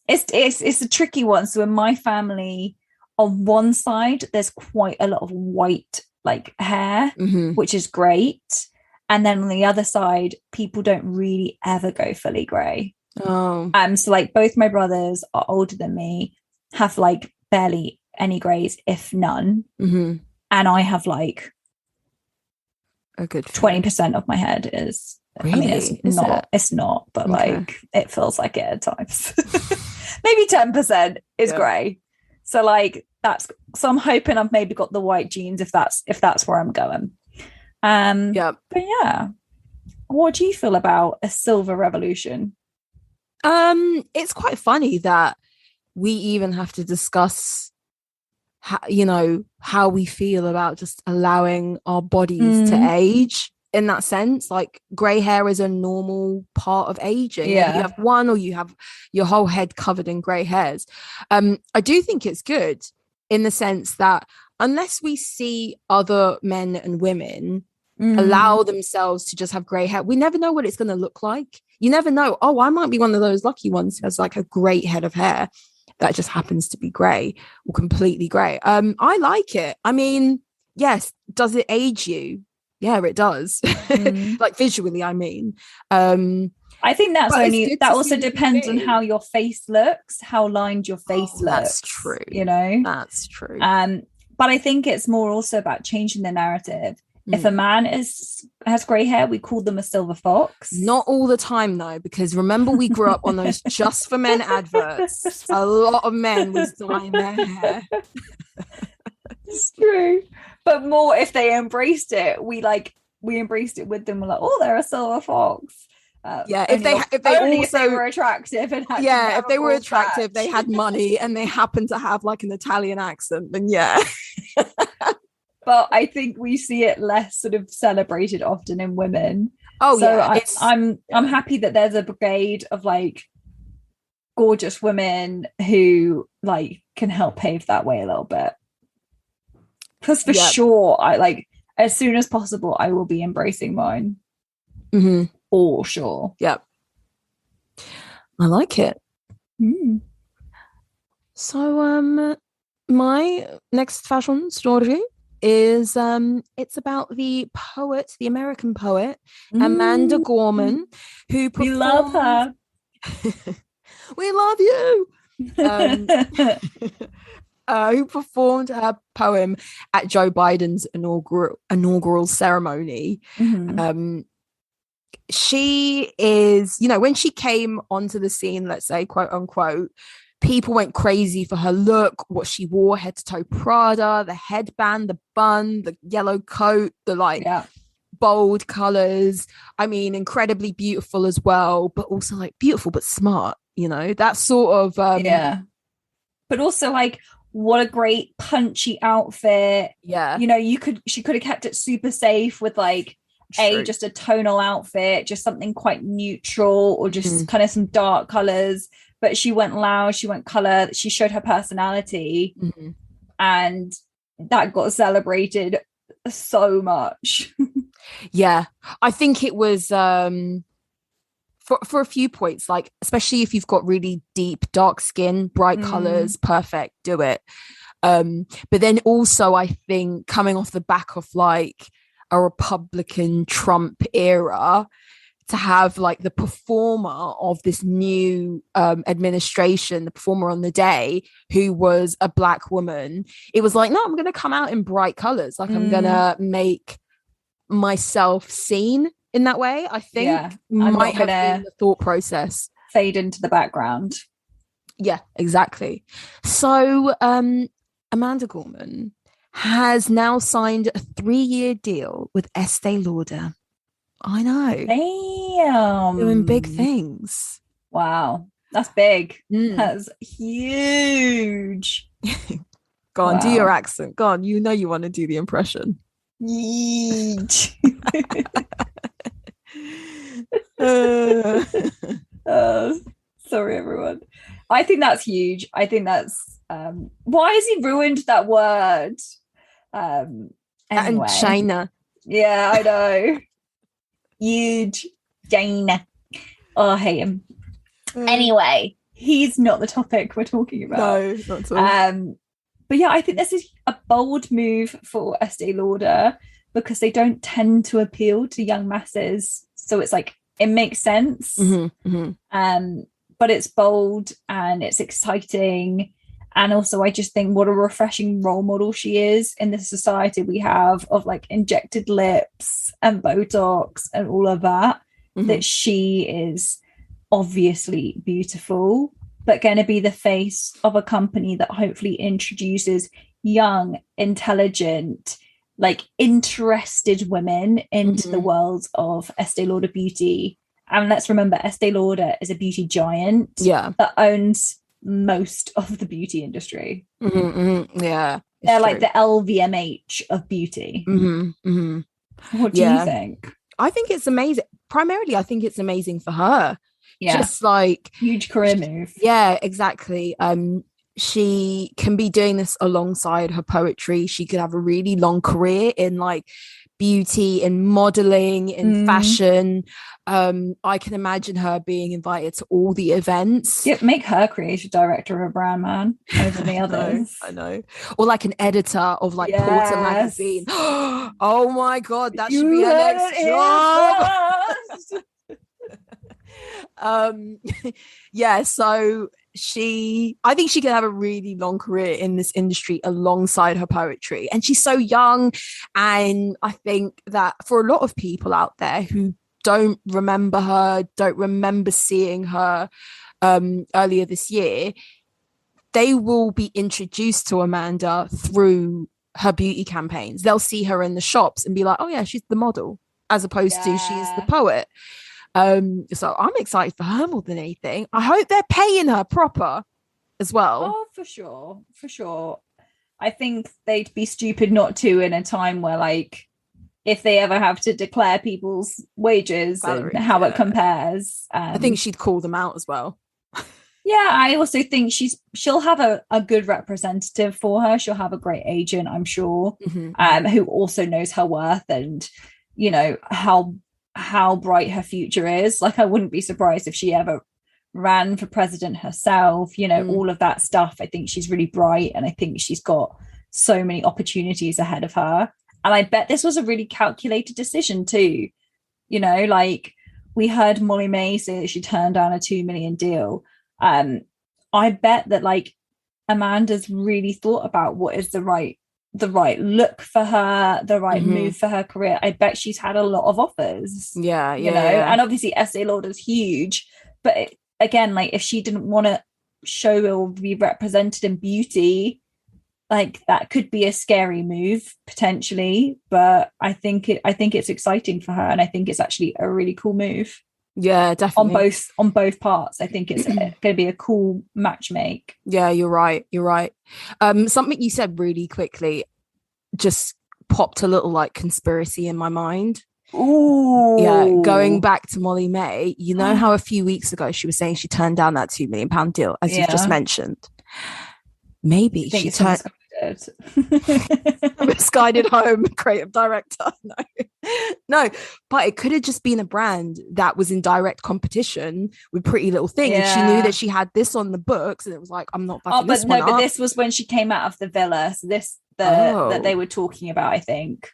It's a tricky one. So in my family, on one side there's quite a lot of white like hair, which is great, and then on the other side people don't really ever go fully grey. So like both my brothers are older than me, have like barely any greys, if none, and I have like a good 20% of my head is really? I mean it's not but like it feels like it at times. Maybe 10% is grey, so like so I'm hoping I've maybe got the white genes if that's where I'm going. But yeah, what do you feel about a silver revolution? It's quite funny that we even have to discuss how we feel about just allowing our bodies to age in that sense. Like grey hair is a normal part of aging. You have one or you have your whole head covered in grey hairs. I do think it's good in the sense that unless we see other men and women allow themselves to just have grey hair, we never know what it's going to look like. you never know. Oh, I might be one of those lucky ones who has like a great head of hair that just happens to be grey or completely grey. I like it. I mean, yes, does it age you? Yeah, it does. Like visually, I mean. I think that also see depends on how your face looks, how lined your face looks. That's true. You know? That's true. But I think it's more also about changing the narrative. If a man has grey hair, we call them a silver fox. Not all the time, though, because remember we grew up on those Just for Men adverts. A lot of men was dyeing their hair. It's true. But more if they embraced it, we embraced it with them. We're like, oh, they're a silver fox. If they were attractive and if they were attractive, they had money and they happened to have like an Italian accent, then yeah. But I think we see it less sort of celebrated often in women. I'm happy that there's a brigade of like gorgeous women who like can help pave that way a little bit. Because for sure, I like as soon as possible, I will be embracing mine. For sure. Yep. I like it. So my next fashion story is it's about the American poet Amanda Gorman, who we love her. We love you. Who performed her poem at Joe Biden's inaugural ceremony. She is, when she came onto the scene, let's say, quote unquote, people went crazy for her look, what she wore, head to toe Prada, the headband, the bun, the yellow coat, the bold colors. I mean, incredibly beautiful as well, but also like beautiful but smart, that sort of but also like what a great punchy outfit. She could have kept it super safe with like just a tonal outfit, just something quite neutral or just kind of some dark colors. But she went loud, she went color, she showed her personality, and that got celebrated so much. I think it was for a few points, like especially if you've got really deep dark skin, bright colors, perfect, do it. But then also I think coming off the back of like a Republican Trump era, to have like the performer of this new administration, the performer on the day, who was a Black woman, it was like, no, I'm going to come out in bright colors. Like I'm going to make myself seen in that way. I think might have been the thought process. Fade into the background. Yeah, exactly. So Amanda Gorman has now signed a 3-year deal with Estee Lauder. I know. Damn. Doing big things. Wow. That's big. That's huge. Go on, do your accent. Go on. You want to do the impression. Yeet. Sorry, everyone. I think that's huge. I think that's why has he ruined that word? Anyway. And China. Yeah, I know. Huge China. Oh, I hate him. Anyway, he's not the topic we're talking about. No, not at all. But yeah, I think this is a bold move for Estee Lauder because they don't tend to appeal to young masses. So it's like it makes sense. But it's bold and it's exciting. And also, I just think what a refreshing role model she is in this society we have of like injected lips and Botox and all of that, that she is obviously beautiful, but going to be the face of a company that hopefully introduces young, intelligent, like interested women into the world of Estee Lauder beauty. And let's remember, Estee Lauder is a beauty giant that owns most of the beauty industry. Yeah, they're like the LVMH of beauty. What do you think? I think it's amazing. Primarily, I think it's amazing for her. Just like huge career move. Yeah, exactly. She can be doing this alongside her poetry. She could have a really long career in like beauty, in modeling, in fashion. I can imagine her being invited to all the events. Yeah, make her creative director of a brand, man, over the others. I know. Or like an editor of like Porter magazine. Oh my god, that should be her next job. Yeah, so I think she could have a really long career in this industry alongside her poetry, and she's so young. And I think that for a lot of people out there who don't remember her, don't remember seeing her earlier this year, they will be introduced to Amanda through her beauty campaigns. They'll see her in the shops and be like, oh yeah, she's the model, as opposed to she's the poet. So I'm excited for her more than anything. I hope they're paying her proper as well. Oh, for sure. I think they'd be stupid not to, in a time where, like, if they ever have to declare people's wages and how it compares. I think she'd call them out as well. Yeah, I also think she'll have a good representative for her. She'll have a great agent, I'm sure, who also knows her worth and, you know, how bright her future is. Like, I wouldn't be surprised if she ever ran for president herself, you know, all of that stuff. I think she's really bright, and I think she's got so many opportunities ahead of her. And I bet this was a really calculated decision too. You know, like, we heard Molly May say that she turned down a $2 million deal. I bet that, like, Amanda's really thought about what is the right look for her, the right move for her career. I bet she's had a lot of offers. You know, and obviously Estee Lauder's huge, but again, like, if she didn't want to show or be represented in beauty, like, that could be a scary move potentially. But I think it's exciting for her, and I think it's actually a really cool move. Yeah, definitely. On both parts. I think it's going to be a cool match make. Yeah, you're right. Something you said really quickly just popped a little like conspiracy in my mind. Ooh. Yeah, going back to Molly May, you know how a few weeks ago she was saying she turned down that £2 million deal, as you've just mentioned. Maybe she turned misguided home creative director. No, but it could have just been a brand that was in direct competition with Pretty Little Thing, and she knew that she had this on the books, and it was like, I'm not fucking this one up. But this was when she came out of the villa, so that they were talking about, I think.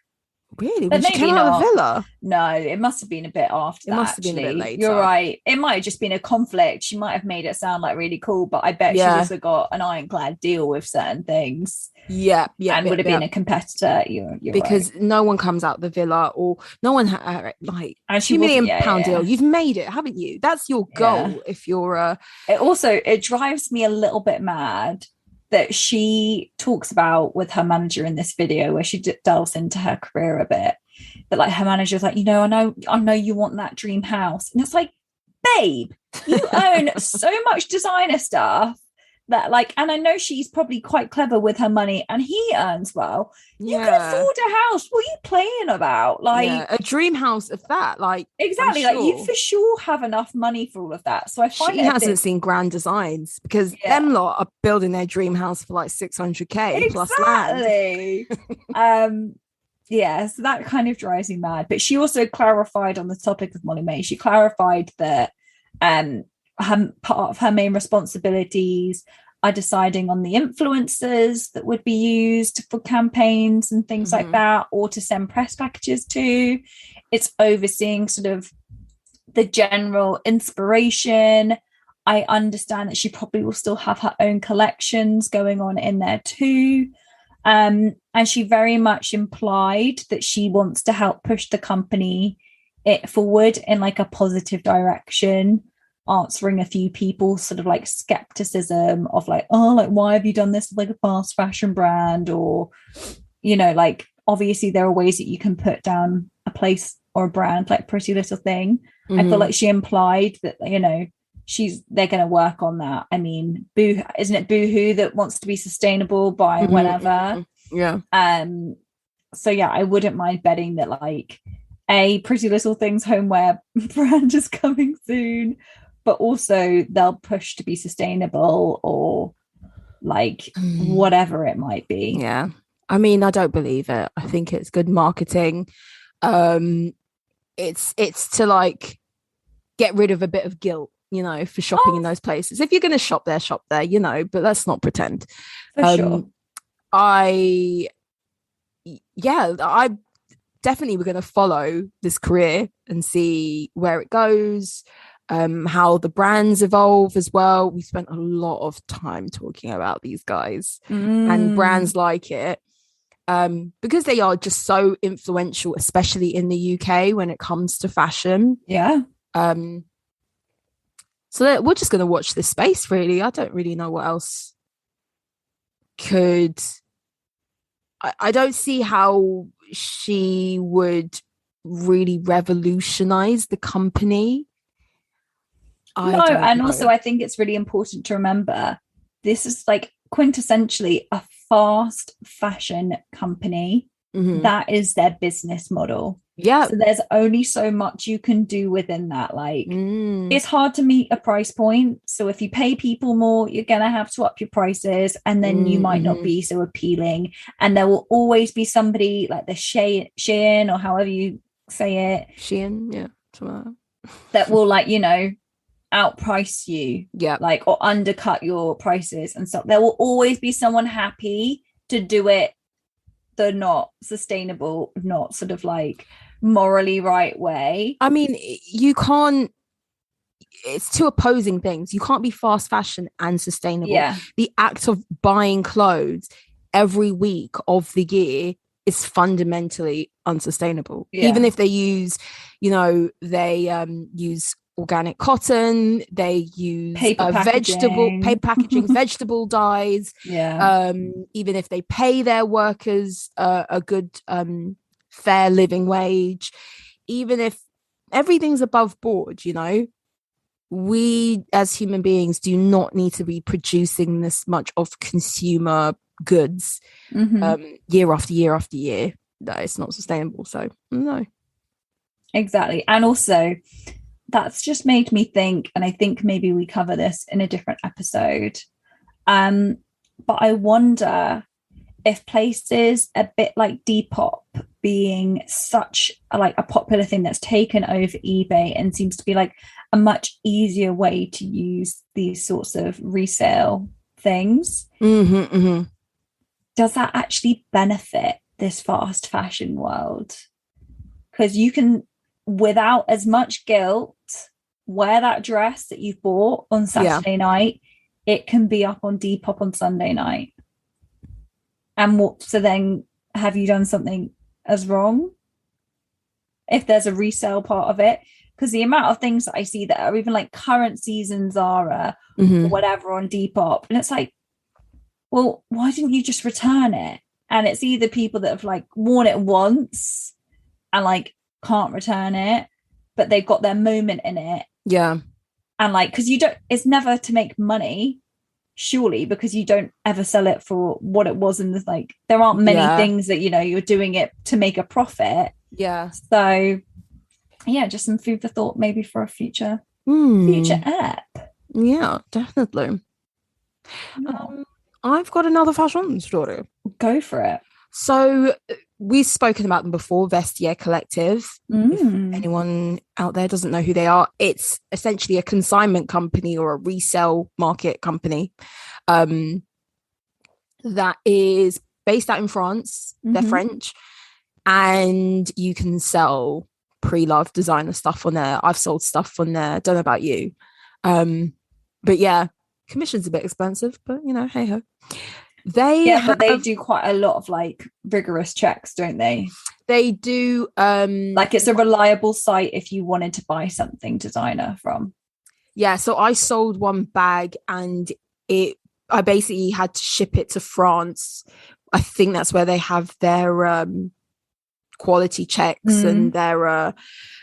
Really? When she came out of the villa? No, it must have been a bit after. It must have been a bit later. You're right. It might have just been a conflict. She might have made it sound like really cool, but I bet she's also got an ironclad deal with certain things. Yeah, and would have been a competitor. You're because right. No one comes out the villa, or no one like £2 million deal. You've made it, haven't you? That's your goal. If you're it drives me a little bit mad that she talks about with her manager in this video, where she delves into her career a bit, that, like, her manager's like, you know, I know you want that dream house, and it's like, babe, you own so much designer stuff that, like, and I know she's probably quite clever with her money, and he earns well. You can afford a house. What are you playing about? Like, a dream house of that, like, exactly, like, you for sure have enough money for all of that. So I find she hasn't seen Grand Designs, because them lot are building their dream house for like 600k plus land. So that kind of drives me mad. But she also clarified on the topic of Molly May. She clarified that part of her main responsibilities are deciding on the influencers that would be used for campaigns and things like that, or to send press packages to. It's overseeing sort of the general inspiration. I understand that she probably will still have her own collections going on in there too. And she very much implied that she wants to help push the company forward in, like, a positive direction, answering a few people's sort of, like, skepticism of, like, oh, like, why have you done this with, like, a fast fashion brand? Or, you know, like, obviously there are ways that you can put down a place or a brand like Pretty Little Thing. I feel like she implied that, you know, they're going to work on that. I mean, isn't it Boohoo that wants to be sustainable by whenever? Yeah. So yeah, I wouldn't mind betting that, like, Pretty Little Thing's homeware brand is coming soon, but also they'll push to be sustainable, or, like, whatever it might be. Yeah. I mean, I don't believe it. I think it's good marketing. It's to like get rid of a bit of guilt, you know, for shopping in those places. If you're going to shop there, you know, but let's not pretend. For sure. I definitely we're going to follow this career and see where it goes, how the brands evolve as well. We spent a lot of time talking about these guys and brands like it, because they are just so influential, especially in the UK when it comes to fashion. Yeah. So we're just going to watch this space, really. I don't really know what else could... I don't see how she would really revolutionize the company. Also I think it's really important to remember this is like quintessentially a fast fashion company. That is their business model. Yeah. So there's only so much you can do within that. Like it's hard to meet a price point. So if you pay people more, you're gonna have to up your prices, and then you might not be so appealing. And there will always be somebody like the Shein or however you say it. Shein, yeah. That will, like, you know, outprice you, like, or undercut your prices and stuff. There will always be someone happy to do it the not sustainable, not sort of like morally right way. I mean, you can't... it's two opposing things. You can't be fast fashion and sustainable. Yeah. The act of buying clothes every week of the year is fundamentally unsustainable. Even if they use, you know, they use organic cotton, they use paper packaging, vegetable dyes. Even if they pay their workers a good fair living wage, even if everything's above board, you know, we as human beings do not need to be producing this much of consumer goods year after year after year. No, it's not sustainable. So no. Exactly. And also that's just made me think, and I think maybe we cover this in a different episode, but I wonder if places a bit like Depop being such a popular thing that's taken over eBay and seems to be like a much easier way to use these sorts of resale things, does that actually benefit this fast fashion world? Because you can, without as much guilt, wear that dress that you've bought on Saturday night. It can be up on Depop on Sunday night. And so then have you done something as wrong if there's a resale part of it? Because the amount of things that I see that are even like current season Zara or whatever on Depop, and it's like, well, why didn't you just return it? And it's either people that have like worn it once and like can't return it, but they've got their moment in it. And like, because it's never to make money, surely, because you don't ever sell it for what it was. And like, there aren't many things that, you know, you're doing it to make a profit. So yeah, just some food for thought maybe for a future app. Yeah, definitely. I've got another fashion story. Go for it. So we've spoken about them before, Vestiaire Collective. If anyone out there doesn't know who they are, it's essentially a consignment company or a resale market company that is based out in France. They're French, and you can sell pre-loved designer stuff on there. I've sold stuff on there. Don't know about you. But yeah, commission's a bit expensive, but you know, hey ho. But they do quite a lot of like rigorous checks, don't they? They do. Like it's a reliable site if you wanted to buy something designer from. Yeah, so I sold one bag and I basically had to ship it to France. I think that's where they have their quality checks and they're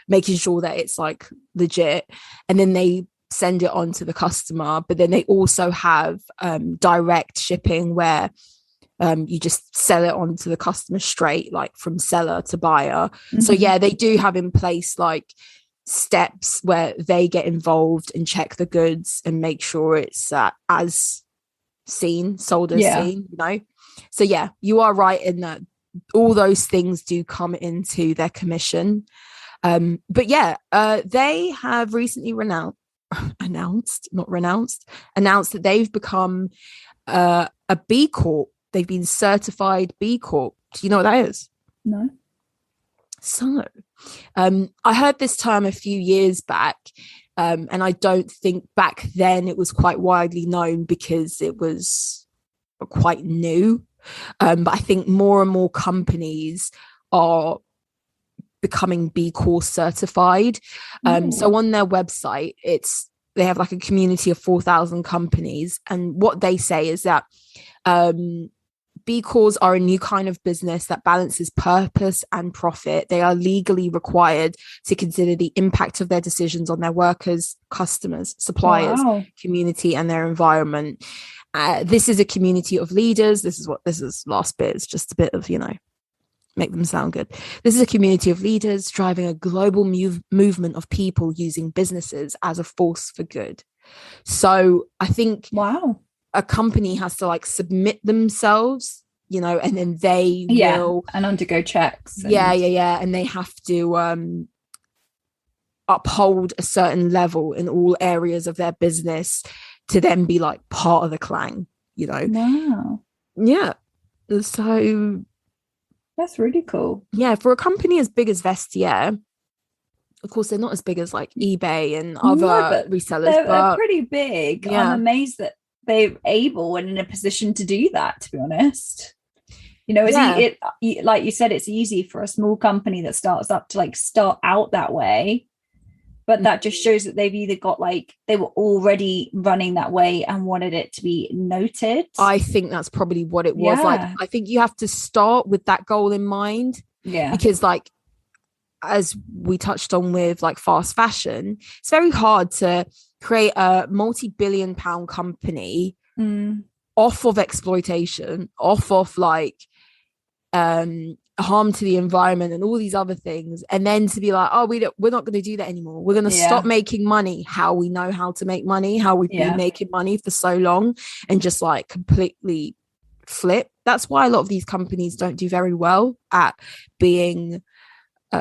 making sure that it's like legit, and then they send it on to the customer. But then they also have direct shipping where you just sell it on to the customer straight, like from seller to buyer. So yeah, they do have in place like steps where they get involved and check the goods and make sure it's as seen, sold as seen, you know. So yeah, you are right in that all those things do come into their commission. But yeah, they have recently announced that they've become a B Corp. They've been certified B Corp. Do you know what that is? No. So I heard this term a few years back, and I don't think back then it was quite widely known because it was quite new. But I think more and more companies are becoming B Corp certified. So on their website, they have like a community of 4,000 companies, and what they say is that B Corps are a new kind of business that balances purpose and profit. They are legally required to consider the impact of their decisions on their workers, customers, suppliers, community, and their environment. This is a community of leaders. This is last bit. It's just a bit of, make them sound good. This is a community of leaders driving a global movement of people using businesses as a force for good. So I think a company has to like submit themselves, and then they will and undergo checks. And they have to uphold a certain level in all areas of their business to then be like part of the clan, Wow. Yeah. So that's really cool. Yeah, for a company as big as Vestiaire, of course, they're not as big as like eBay and other resellers. They're pretty big. Yeah. I'm amazed that they're able and in a position to do that, to be honest. Like you said, it's easy for a small company that starts up to like start out that way. But that just shows that they've either got like they were already running that way and wanted it to be noted. I think that's probably what it was. Like, I think you have to start with that goal in mind. Yeah. Because like, as we touched on with like fast fashion, it's very hard to create a multi-billion-pound company off of exploitation, off of like harm to the environment and all these other things, and then to be like, we're not going to do that anymore. We're going to stop making money how we know how to make money, how we've been making money for so long, and just like completely flip. That's why a lot of these companies don't do very well at being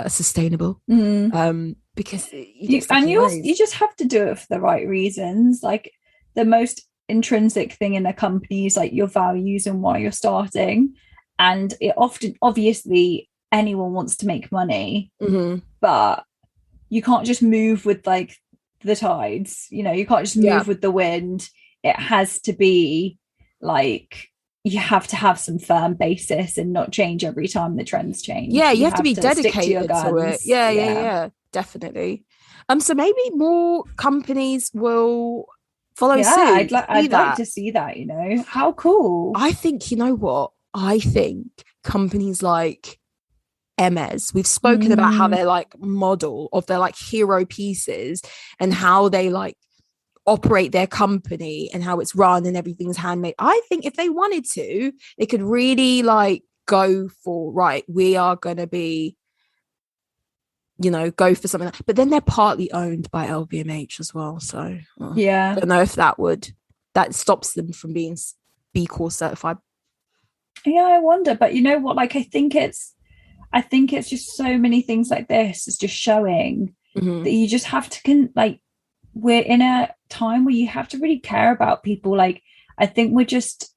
sustainable, because you just have to do it for the right reasons. Like the most intrinsic thing in a company is like your values and why you're starting. And it obviously anyone wants to make money, but you can't just move with like the tides, you can't just move with the wind. It has to be like, you have to have some firm basis and not change every time the trends change. You have to be dedicated to it. Yeah, definitely. So maybe more companies will follow suit. I'd like to see that, how cool. I think, you know what? I think companies like Hermes, we've spoken about how they're like model of their like hero pieces and how they like operate their company and how it's run and everything's handmade. I think if they wanted to, they could really like go for, we are going to be, go for something. But then they're partly owned by LVMH as well. So I don't know if that stops them from being B Corp certified. Yeah, I wonder, but you know what? Like, I think it's just so many things like this is just showing that you just have to we're in a time where you have to really care about people. Like, I think we're just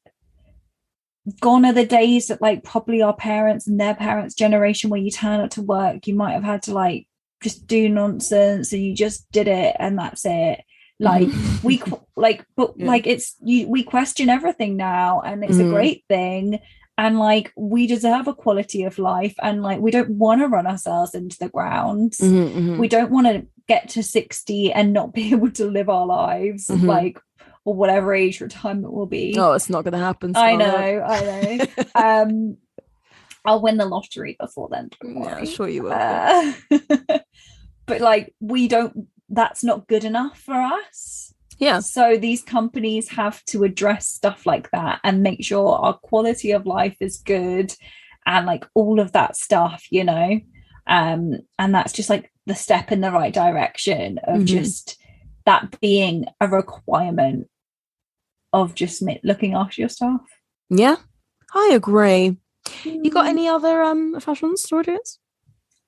gone are the days that like probably our parents and their parents' generation where you turn up to work, you might have had to like just do nonsense and you just did it and that's it. Like we question everything now, and it's a great thing, and like we deserve a quality of life, and like we don't want to run ourselves into the ground. We don't want to get to 60 and not be able to live our lives like, or whatever age retirement will be. It's not gonna happen. I know. I'll win the lottery before then. Yeah, sure you will. But like that's not good enough for us. Yeah. So these companies have to address stuff like that and make sure our quality of life is good and like all of that stuff, and that's just like the step in the right direction of just that being a requirement of just looking after your staff. Yeah, I agree. You got any other fashion stories?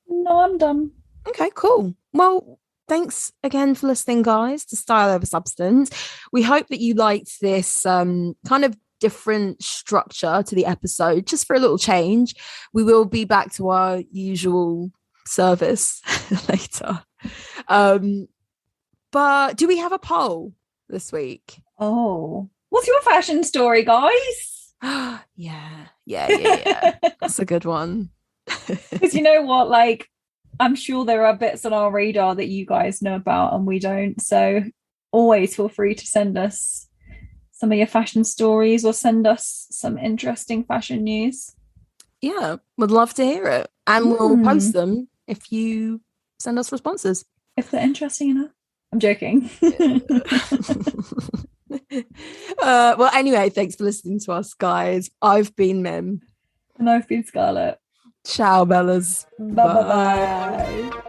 No, I'm done. Okay, cool. Well, thanks again for listening, guys, to Style Over Substance. We hope that you liked this kind of different structure to the episode, just for a little change. We will be back to our usual service later. But do we have a poll this week? Oh, what's your fashion story, guys? Yeah. That's a good one. Because you know what, like, I'm sure there are bits on our radar that you guys know about and we don't. So always feel free to send us some of your fashion stories or send us some interesting fashion news. Yeah, would love to hear it. And we'll post them if you send us responses. If they're interesting enough. I'm joking. Well, anyway, thanks for listening to us, guys. I've been Mim. And I've been Scarlett. Ciao, Bellas. Bye.